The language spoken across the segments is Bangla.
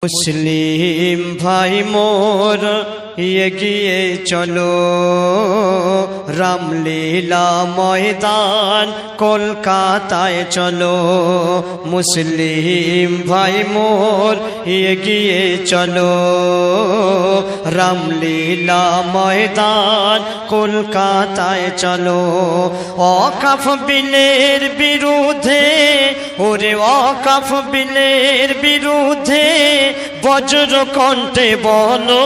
মুসলিম ভাই মোর এগিয়ে চলো, রামলীলা ময়দান কলকাতায় চলো। মুসলিম ভাই মোর এগিয়ে চলো, রামলীলা ময়দান কলকাতায় চলো। ওয়াকফ বিলের বিরুদ্ধে, ওরে ওয়াকফ বিলের বিরুদ্ধে বজ্র কণ্ঠে বলো।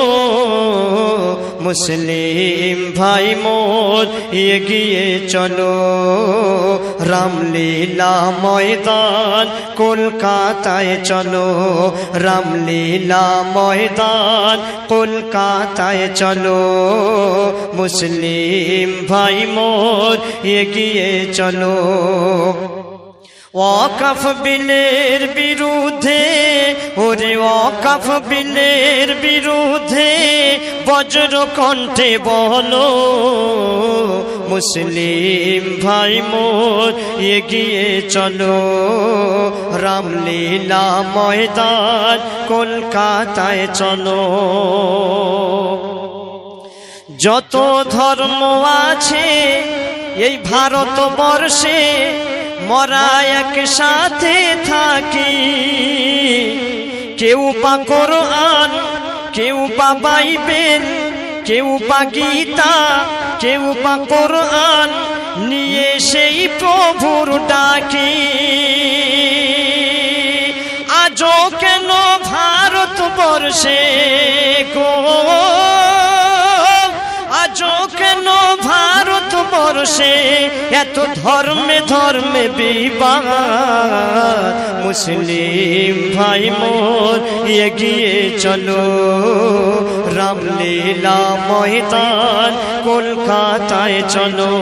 মুসলিম ভাই মোর এগিয়ে চলো, রামলীলা ময়দান কলকাতায় চলো। রামলীলা ময়দান কলকাতায় চলো। মুসলিম ভাই মোর এগিয়ে চলো। ওয়াকফ বিলের বিরুদ্ধে, ওরে ওয়াকফ বিলের বিরুদ্ধে বজ্র কণ্ঠে বলো। মুসলিম ভাই মোর এগিয়ে চলো, রামলীলা ময়দান কলকাতায় চলো। যত ধর্ম আছে এই ভারতবর্ষে, মরা একসাথে থাকি। কেউ বা কোরআন, কেউ বা বাইবেল, কেউ বা গীতা, কেউ বা কোরআন নিয়ে সেই প্রভুর ডাকি। আজও কেন ভারতবর্ষে গো, আজও কেন ভারতবর্ষে এত ধর্মে ধর্মে বিবাদ। মুসলিম ভাই মোর এগিয়ে চলো, রামলীলা ময়দান কলকাতায় চলো।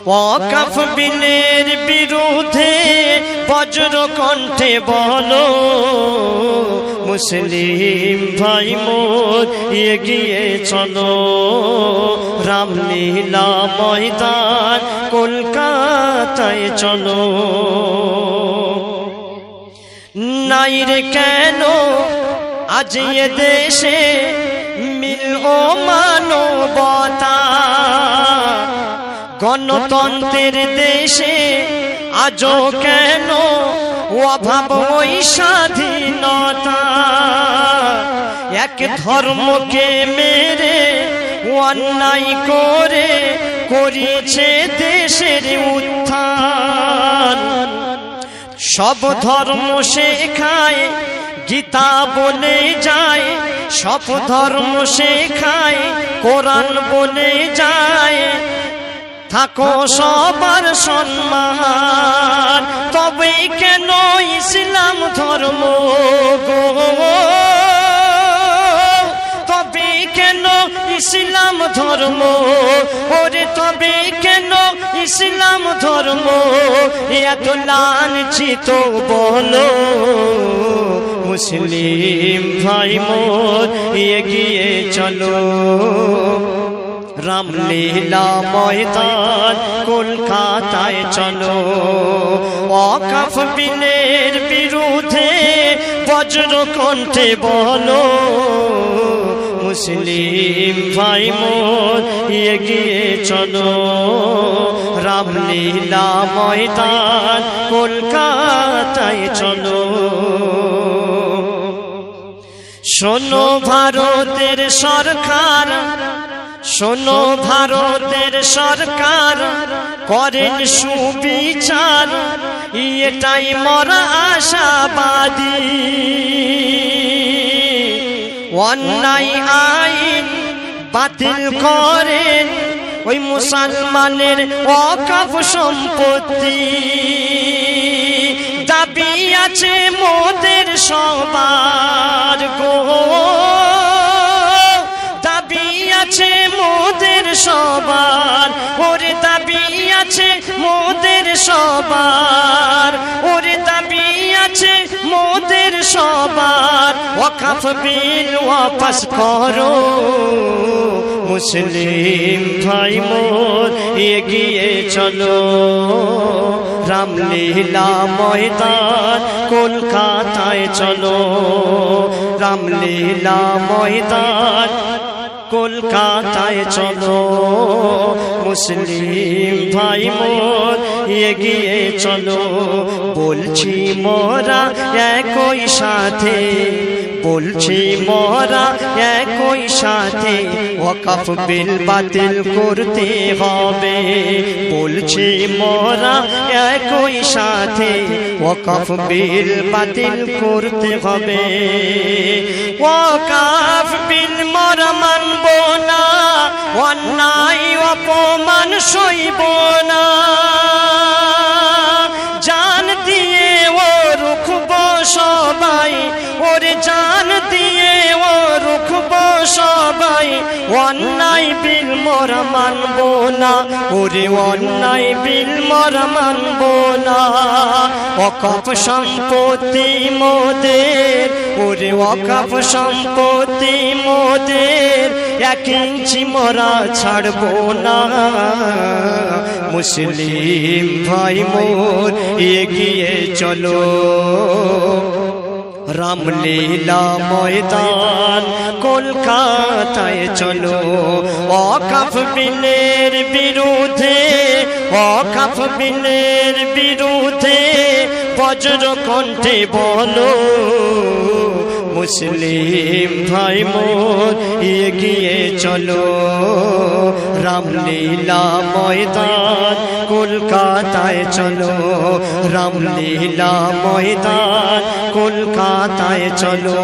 ওয়াকফ বিলের বিরুদ্ধে বজ্র কণ্ঠে বলো। মুসলিম ভাই মোর এগিয়ে চলো, রামলীলা ময়দান কলকাতায় চলো। নাই রে কেন আজ এ দেশে মিল ও মানবতা, গণতন্ত্রের দেশে আজও কেন অভাব ওই স্বাধীনতা। এক ধর্মকে মেরে অন্যায় করে করেছে দেশের উত্থান। সব ধর্ম শেখায় গীতা বলে যায়, সব ধর্ম শেখায় কোরআন বলে যায়। থাকো সবার সম্মান, তবে কেন ইসলাম ধর্ম গো, তবে কেন ইসলাম ধর্ম, ওরে তবে কেন ইসলাম ধর্ম এত লাঞ্ছিত বলো। মুসলিম ভাই মোর এগিয়ে চলো, রামলীলা ময়দান কলকাতায় চলো। ওয়াকফ বিলের বিরুদ্ধে বজ্র কণ্ঠে বলো। মুসলিম ভাই মোর এগিয়ে চলো, রামলীলা ময়দান কলকাতায় চলো। শোনো ভারতের সরকার, শোনো ভারতের সরকার করেন সুবিচার, এটাই মরা আশাবাদী। অন্যায় আইন বাতিল করেন ওই মুসলমানের ওয়াকফ সম্পত্তি। দাবি আছে মোদের সবার গো, দাবি আছে মোদের সবার, ওরে দাবি আছে মোদের সবার, ওরে দাবি আছে মোদের সবার। ওয়াকফ বিল ওয়াপস করো মুসলিম ভাই মোর এগিয়ে চলো রামলীলা ময়দান কলকাতায় চলো রামলীলা ময়দান কলকাতায় চলো মুসলিম ভাই মোর এগিয়ে চলো বলছি মোরা একই সাথে বলছি মোরা একই সাথে ওয়াকফ বিল বাতিল করতে হবে বলছি মোরা একই সাথে ওয়াকফ বিল বাতিল করতে হবে ওয়াকফ বিল মোরা মানব না অন্যায় অপমান সইব না জান দিয়ে ও রুখব সবাই ওরে জান দিয়ে ও রুখব সবাই অন্যায় বিল মোরা মানব না ওরে অন্যায় বিল মোরা মানব না ওয়াকফ সম্পত্তি মোদের ওরে ওয়াকফ সম্পত্তি মোদের এক ইঞ্চি মোরা ছাড়ব না মুসলিম ভাই মোর এগিয়ে চলো রামলীলা ময়দান কলকাতায় চলো ওয়াকফ বিলের বিরুদ্ধে ওয়াকফ বিলের বিরুদ্ধে বজ্র কণ্ঠে বলো মুসলিম ভাই মোর এগিয়ে চলো রামলীলা ময়দান কলকাতায় চলো রামলীলা ময়দান কলকাতায় চলো